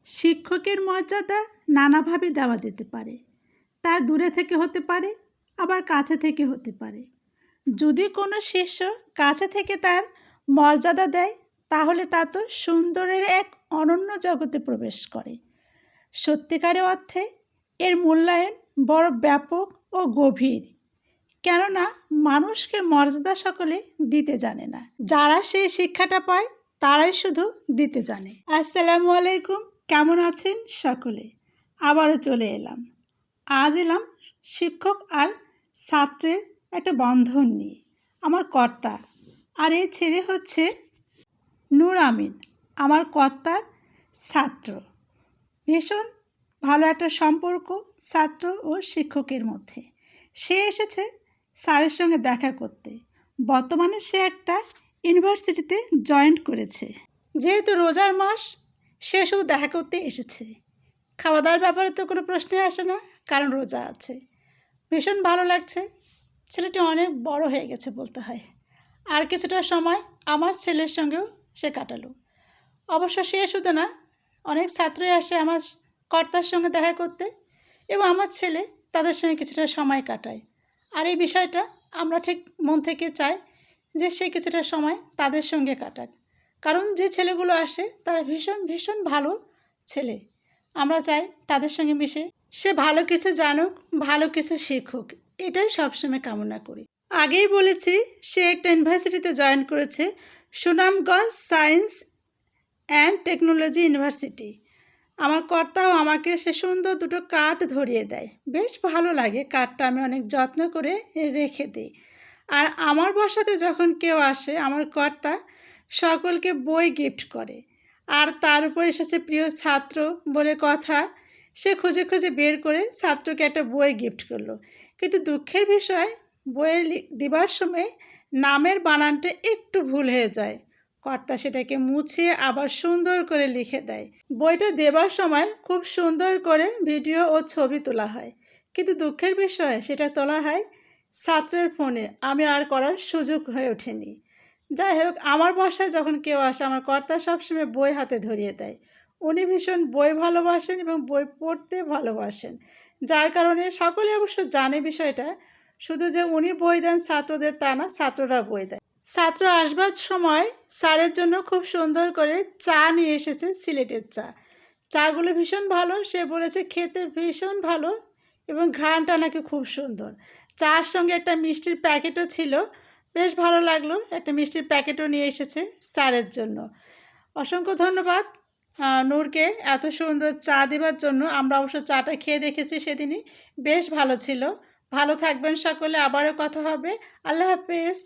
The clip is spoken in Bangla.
শিক্ষকের মর্যাদা নানাভাবে দেওয়া যেতে পারে। তা দূরে থেকে হতে পারে, আবার কাছে থেকে হতে পারে। যদি কোনো শিষ্য কাছে থেকে তার মর্যাদা দেয়, তাহলে তা তো সুন্দরের এক অনন্য জগতে প্রবেশ করে। সত্যিকারের অর্থে এর মূল্যায়ন বড় ব্যাপক ও গভীর, কেননা মানুষকে মর্যাদা সকলে দিতে জানে না। যারা সেই শিক্ষাটা পায় তারাই শুধু দিতে জানে। আসসালামু আলাইকুম, কেমন আছেন সকলে? আবারও চলে এলাম। আজ এলাম শিক্ষক আর ছাত্রের একটা বন্ধন নিয়ে। আমার কর্তা আর এই ছেলে হচ্ছে নূর আমিন, আমার কর্তার ছাত্র। ভীষণ ভালো একটা সম্পর্ক ছাত্র ও শিক্ষকের মধ্যে। সে এসেছে স্যারের সঙ্গে দেখা করতে। বর্তমানে সে একটা ইউনিভার্সিটিতে জয়েন করেছে। যেহেতু রোজার মাস, সে শুধু দেখা করতে এসেছে। খাওয়া দাওয়ার ব্যাপারে তো কোনো প্রশ্নই আসে না, কারণ রোজা আছে। ভীষণ ভালো লাগছে। ছেলেটি অনেক বড় হয়ে গেছে বলতে হয়। আর কিছুটা সময় আমার ছেলের সঙ্গেও সে কাটালো। অবশ্য সে শুধু না, অনেক ছাত্রই আসে আমার কর্তার সঙ্গে দেখা করতে, এবং আমার ছেলে তাদের সঙ্গে কিছুটা সময় কাটায়। আর এই বিষয়টা আমরা ঠিক মন থেকে চাই যে সে কিছুটা সময় তাদের সঙ্গে কাটাক, কারণ যে ছেলেগুলো আসে তারা ভীষণ ভীষণ ভালো ছেলে। আমরা চাই তাদের সঙ্গে মিশে সে ভালো কিছু জানুক, ভালো কিছু শিখুক, এটাই সবসময় কামনা করি। আগেই বলেছি, সে একটা ইউনিভার্সিটিতে জয়েন করেছে, Sunamganj science and technology university. আমার কর্তাও আমাকে সে সুন্দর দুটো কার্ড ধরিয়ে দেয়। বেশ ভালো লাগে, কার্ডটা আমি অনেক যত্ন করে রেখে দিই। আর আমার বাসাতে যখন কেউ আসে, আমার কর্তা সকলকে বই গিফট করে। আর তার উপর এসেছে প্রিয় ছাত্র বলে কথা, সে খুঁজে খুঁজে বের করে ছাত্রকে একটা বই গিফট করলো। কিন্তু দুঃখের বিষয়, বইয়ের দিবার সময় নামের বানানটা একটু ভুল হয়ে যায়। কর্তা সেটাকে মুছে আবার সুন্দর করে লিখে দেয়। বইটা দেবার সময় খুব সুন্দর করে ভিডিও ও ছবি তোলা হয়, কিন্তু দুঃখের বিষয় সেটা তোলা হয় ছাত্রের ফোনে। আমি আর করার সুযোগ হয়ে ওঠেনি। যাই হোক, আমার বাসায় যখন কেউ আসে, আমার কর্তা সবসময় বই হাতে ধরিয়ে দেয়। উনি ভীষণ বই ভালোবাসেন এবং বই পড়তে ভালোবাসেন, যার কারণে সকলে অবশ্য জানে বিষয়টা। শুধু যে উনি বই দেন ছাত্রদের তা না, ছাত্ররা বই দেয়। ছাত্র আসবার সময় স্যারের জন্য খুব সুন্দর করে চা নিয়ে এসেছে, সিলেটের চা। চাগুলো ভীষণ ভালো, সে বলেছে খেতে ভীষণ ভালো এবং ঘ্রাণটা নাকি খুব সুন্দর। চার সঙ্গে একটা মিষ্টির প্যাকেটও ছিল, বেশ ভালো লাগলো। একটা মিষ্টির প্যাকেটও নিয়ে এসেছে স্যারের জন্য। অসংখ্য ধন্যবাদ নূরকে এত সুন্দর চা দেবার জন্য। আমরা অবশ্য চাটা খেয়ে দেখেছি সেদিনই, বেশ ভালো ছিল। ভালো থাকবেন সকলে, আবারও কথা হবে। আল্লাহ হাফেজ।